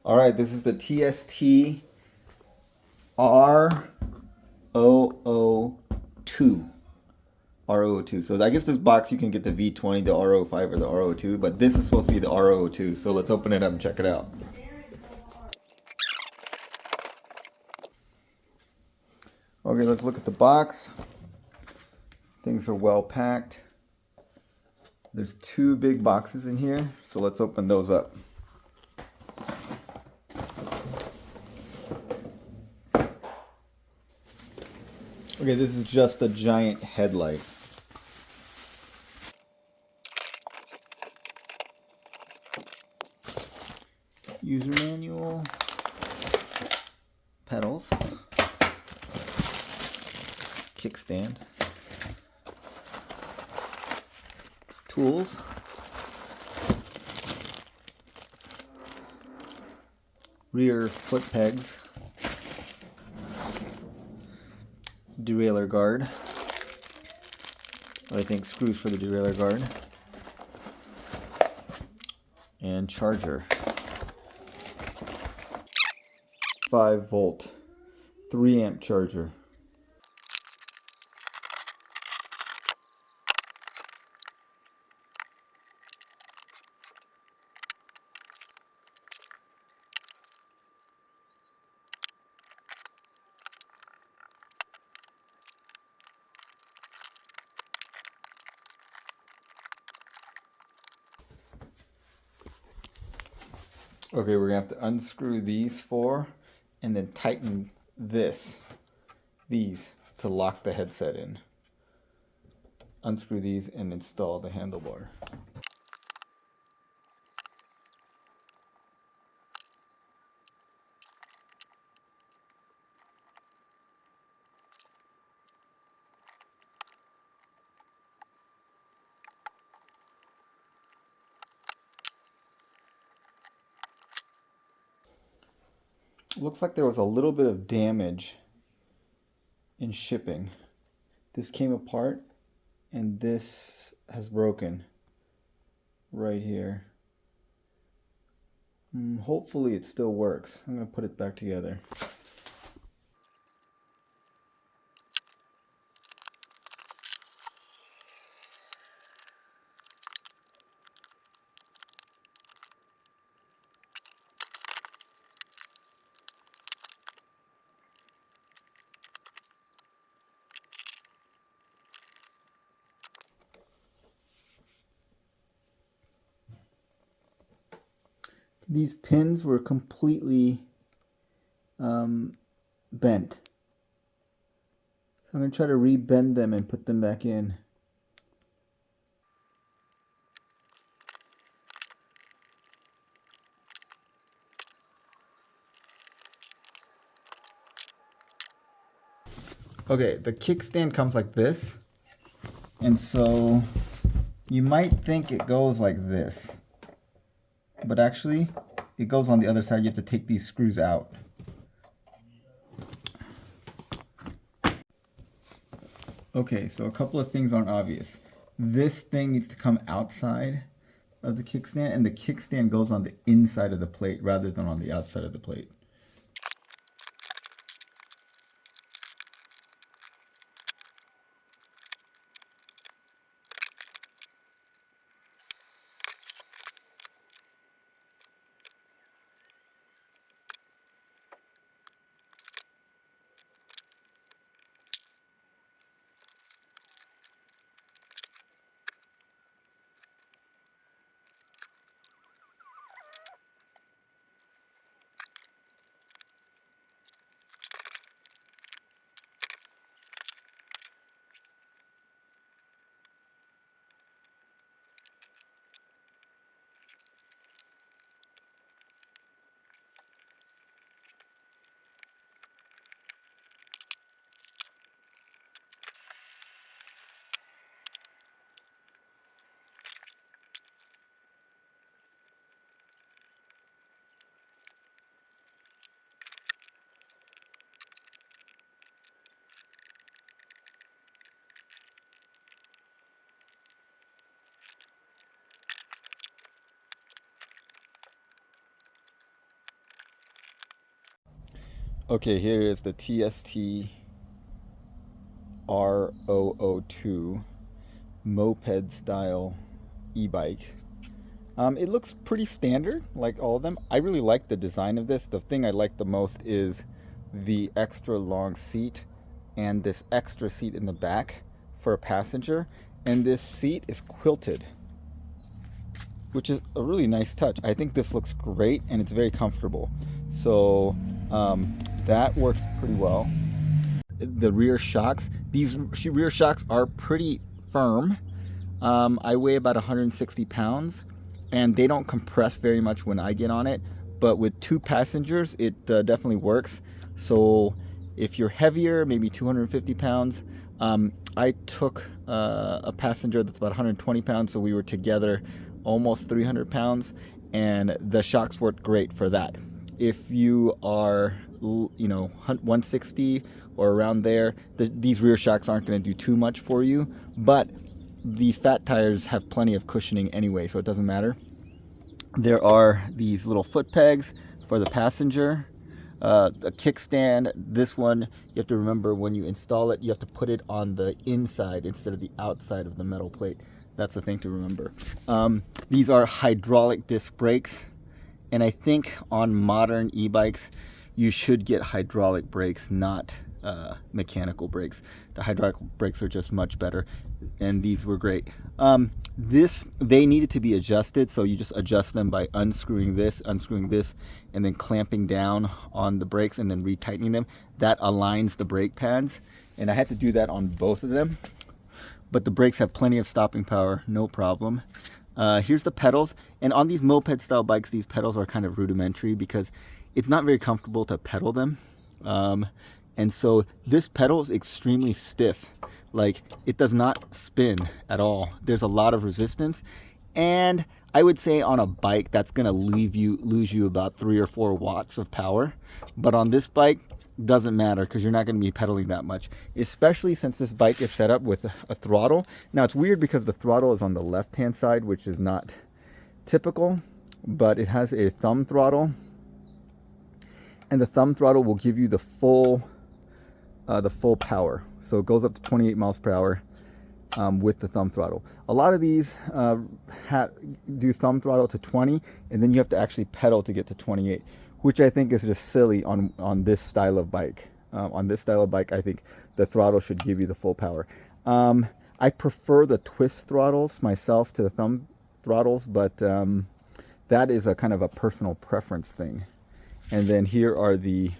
All right, this is the TST R002. R002. So I guess this box you can get the V20, the R005, or the R002, but this is supposed to be the R002. So let's open it up and check it out. Okay, let's look at the box. Things are well packed. There's two big boxes in here, so let's open those up. Okay, this is just a giant headlight. User manual, pedals, kickstand, tools, rear foot pegs, derailleur guard, I think screws for the derailleur guard, and charger. 5-volt, 3-amp charger. Okay, we're gonna have to unscrew these four and then tighten these to lock the headset in. Unscrew these and install the handlebar. Looks like there was a little bit of damage in shipping. This came apart and this has broken right here. Hopefully it still works. I'm going to put it back together. These pins were completely bent. So I'm going to try to re-bend them and put them back in. Okay, the kickstand comes like this. And so you might think it goes like this. But actually, it goes on the other side. You have to take these screws out. Okay, so a couple of things aren't obvious. This thing needs to come outside of the kickstand, and the kickstand goes on the inside of the plate rather than on the outside of the plate. Okay, here is the TST R002 moped style e-bike. It looks pretty standard, like all of them. I really like the design of this. The thing I like the most is the extra long seat and this extra seat in the back for a passenger. And this seat is quilted, which is a really nice touch. I think this looks great and it's very comfortable. So that works pretty well. The rear shocks, these rear shocks are pretty firm. I weigh about 160 pounds and they don't compress very much when I get on it, but with 2 passengers it definitely works. So if you're heavier, maybe 250 pounds, I took a passenger that's about 120 pounds, so we were together almost 300 pounds, and the shocks worked great for that. If you are, 160 or around there, these rear shocks aren't going to do too much for you, but these fat tires have plenty of cushioning anyway, so it doesn't matter. There are these little foot pegs for the passenger. The kickstand, this one, you have to remember when you install it, you have to put it on the inside instead of the outside of the metal plate. That's the thing to remember. These are hydraulic disc brakes, and I think on modern e-bikes, you should get hydraulic brakes, not mechanical brakes. The hydraulic brakes are just much better, and these were great. They needed to be adjusted, so you just adjust them by unscrewing this, and then clamping down on the brakes and then retightening them. That aligns the brake pads, and I had to do that on both of them. But the brakes have plenty of stopping power, no problem. Here's the pedals, and on these moped style bikes, these pedals are kind of rudimentary because it's not very comfortable to pedal them. And so this pedal is extremely stiff. Like, it does not spin at all. There's a lot of resistance, and I would say on a bike that's gonna lose you about 3 or 4 watts of power. But on this bike, doesn't matter because you're not going to be pedaling that much, especially since this bike is set up with a throttle. Now it's weird because the throttle is on the left hand side, which is not typical, but it has a thumb throttle, and the thumb throttle will give you the full power. So it goes up to 28 miles per hour with the thumb throttle. A lot of these do thumb throttle to 20, and then you have to actually pedal to get to 28, which I think is just silly on this style of bike. On this style of bike, I think the throttle should give you the full power. I prefer the twist throttles myself to the thumb throttles, but that is a kind of a personal preference thing. And then here are the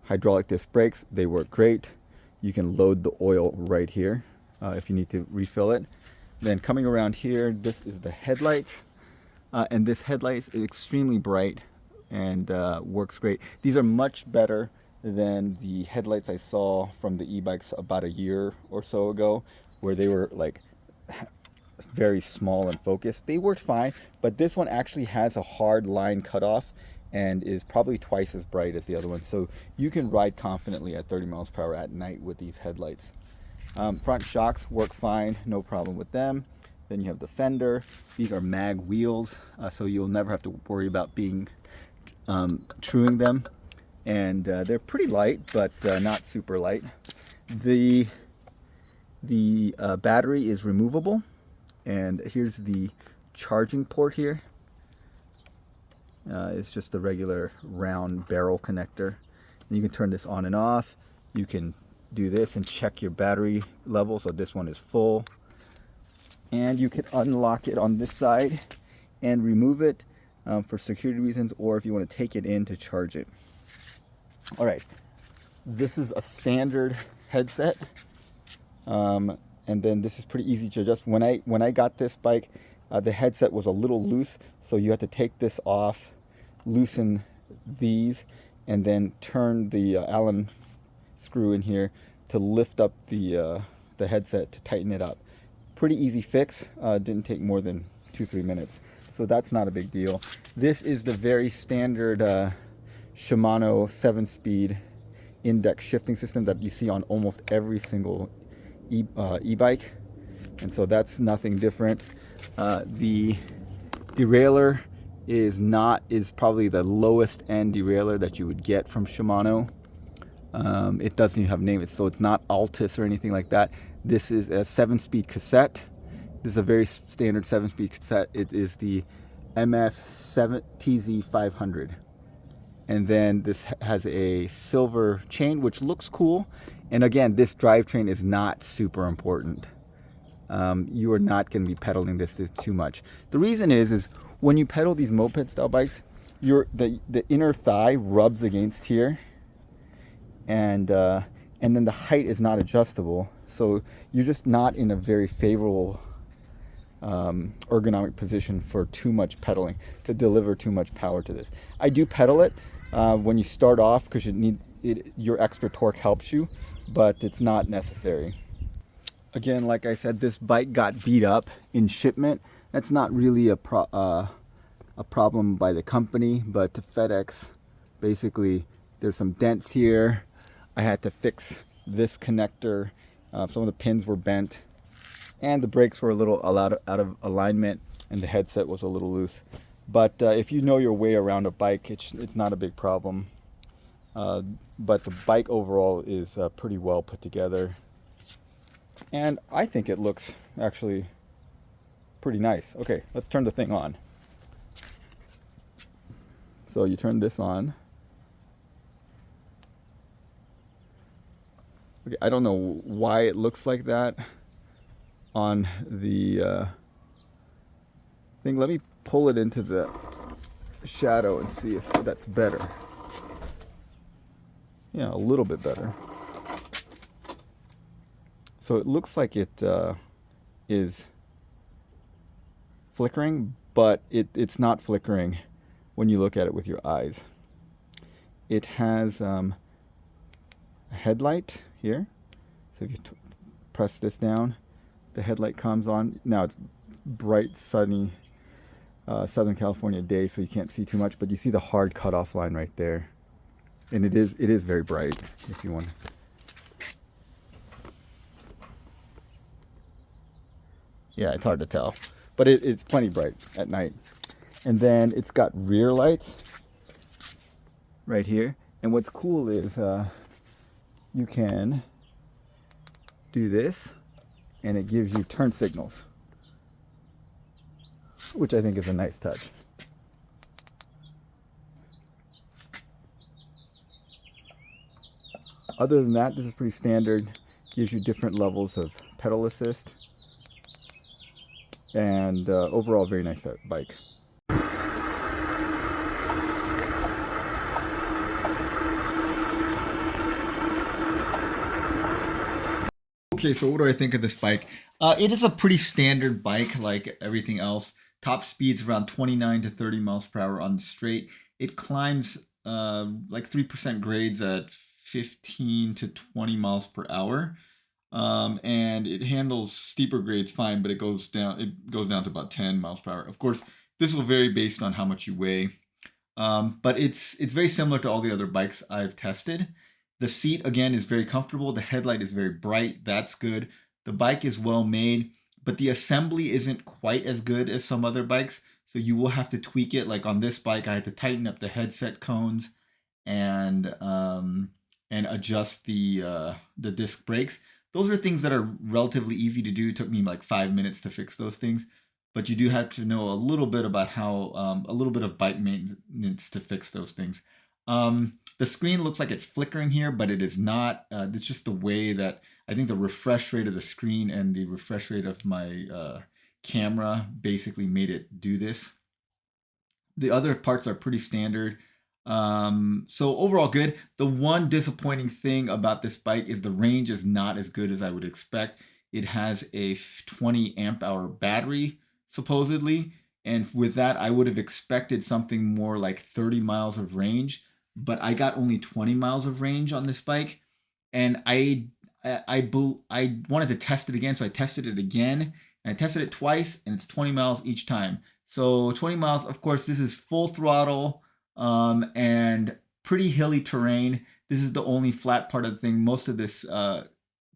hydraulic disc brakes. They work great. You can load the oil right here if you need to refill it. Then coming around here, this is the headlights. And this headlight is extremely bright and works great. These are much better than the headlights I saw from the e-bikes about a year or so ago, where they were like very small and focused. They worked fine, but this one actually has a hard line cutoff and is probably twice as bright as the other one. So you can ride confidently at 30 miles per hour at night with these headlights. Front shocks work fine, no problem with them. Then you have the fender. These are mag wheels, so you'll never have to worry about truing them. And they're pretty light, but not super light. The battery is removable, and here's the charging port here. It's just the regular round barrel connector. And you can turn this on and off. You can do this and check your battery level, so this one is full. And you can unlock it on this side and remove it for security reasons, or if you want to take it in to charge it. All right, this is a standard headset, and then this is pretty easy to adjust. When I got this bike, the headset was a little loose, so you have to take this off, loosen these, and then turn the Allen screw in here to lift up the headset to tighten it up. Pretty easy fix. Didn't take more than 2-3 minutes, so that's not a big deal. This is the very standard Shimano 7-speed index shifting system that you see on almost every single e-bike, and so that's nothing different. The derailleur is probably the lowest end derailleur that you would get from Shimano. It doesn't even have a name, so it's not Altus or anything like that. This is a 7-speed cassette. This is a very standard 7-speed cassette. It is the MF7 TZ500. And then this has a silver chain, which looks cool. And again, this drivetrain is not super important. You are not going to be pedaling this too much. The reason is when you pedal these moped style bikes, the inner thigh rubs against here, and then the height is not adjustable, so you're just not in a very favorable ergonomic position for too much pedaling to deliver too much power to this. I do pedal it when you start off because you need it, your extra torque helps you, but it's not necessary. Again, like I said, this bike got beat up in shipment. That's not really a problem by the company, but to FedEx, basically, there's some dents here. I had to fix this connector. Some of the pins were bent, and the brakes were a little out of alignment, and the headset was a little loose. But if you know your way around a bike, it's not a big problem. But the bike overall is pretty well put together. And I think it looks actually pretty nice. Okay, let's turn the thing on. So you turn this on. Okay, I don't know why it looks like that on the thing. Let me pull it into the shadow and see if that's better. Yeah, a little bit better. So it looks like it is flickering, but it's not flickering when you look at it with your eyes. It has a headlight here. So if you press this down, the headlight comes on. Now it's bright, sunny Southern California day, so you can't see too much, but you see the hard cutoff line right there. And it is very bright if you want. Yeah, it's hard to tell, but it's plenty bright at night. And then it's got rear lights right here. And what's cool is you can do this, and it gives you turn signals, which I think is a nice touch. Other than that, this is pretty standard. Gives you different levels of pedal assist. And overall, very nice bike. Okay, so what do I think of this bike? It is a pretty standard bike like everything else. Top speed's around 29 to 30 miles per hour on the straight. It climbs like 3% grades at 15 to 20 miles per hour. And it handles steeper grades fine, but it goes down to about 10 miles per hour. Of course, this will vary based on how much you weigh. But it's very similar to all the other bikes I've tested. The seat, again, is very comfortable. The headlight is very bright. That's good. The bike is well made, but the assembly isn't quite as good as some other bikes. So you will have to tweak it. Like on this bike, I had to tighten up the headset cones and adjust the disc brakes. Those are things that are relatively easy to do. It took me like 5 minutes to fix those things. But you do have to know a little bit about how, a little bit of bike maintenance to fix those things. The screen looks like it's flickering here, but it is not. It's just the way that I think the refresh rate of the screen and the refresh rate of my camera basically made it do this. The other parts are pretty standard. So overall good. The one disappointing thing about this bike is the range is not as good as I would expect. It has a 20 amp hour battery, supposedly. And with that, I would have expected something more like 30 miles of range, but I got only 20 miles of range on this bike. And I wanted to test it again, so I tested it again. And I tested it twice, and it's 20 miles each time. So 20 miles, of course, this is full throttle and pretty hilly terrain. This is the only flat part of the thing. Most of this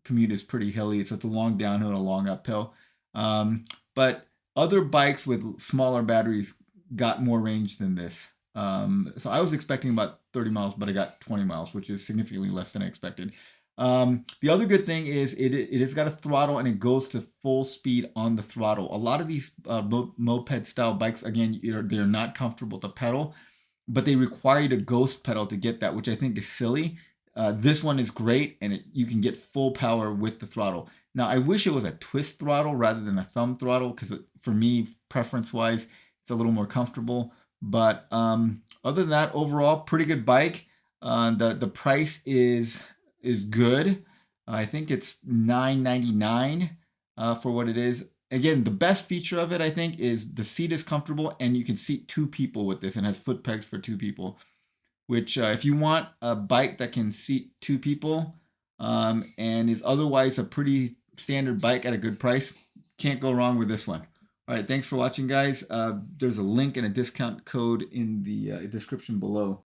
commute is pretty hilly, so it's a long downhill and a long uphill. But other bikes with smaller batteries got more range than this. So I was expecting about 30 miles, but I got 20 miles, which is significantly less than I expected. The other good thing is it has got a throttle and it goes to full speed on the throttle. A lot of these moped style bikes, again, they're not comfortable to pedal, but they require you to ghost pedal to get that, which I think is silly. This one is great, and you can get full power with the throttle. Now, I wish it was a twist throttle rather than a thumb throttle, because for me, preference-wise, it's a little more comfortable. But other than that, overall, pretty good bike. The price is good. I think it's $9.99 for what it is. Again, the best feature of it, I think, is the seat is comfortable and you can seat two people with this and has foot pegs for two people. Which, if you want a bike that can seat two people and is otherwise a pretty standard bike at a good price, can't go wrong with this one. All right, thanks for watching, guys. There's a link and a discount code in the description below.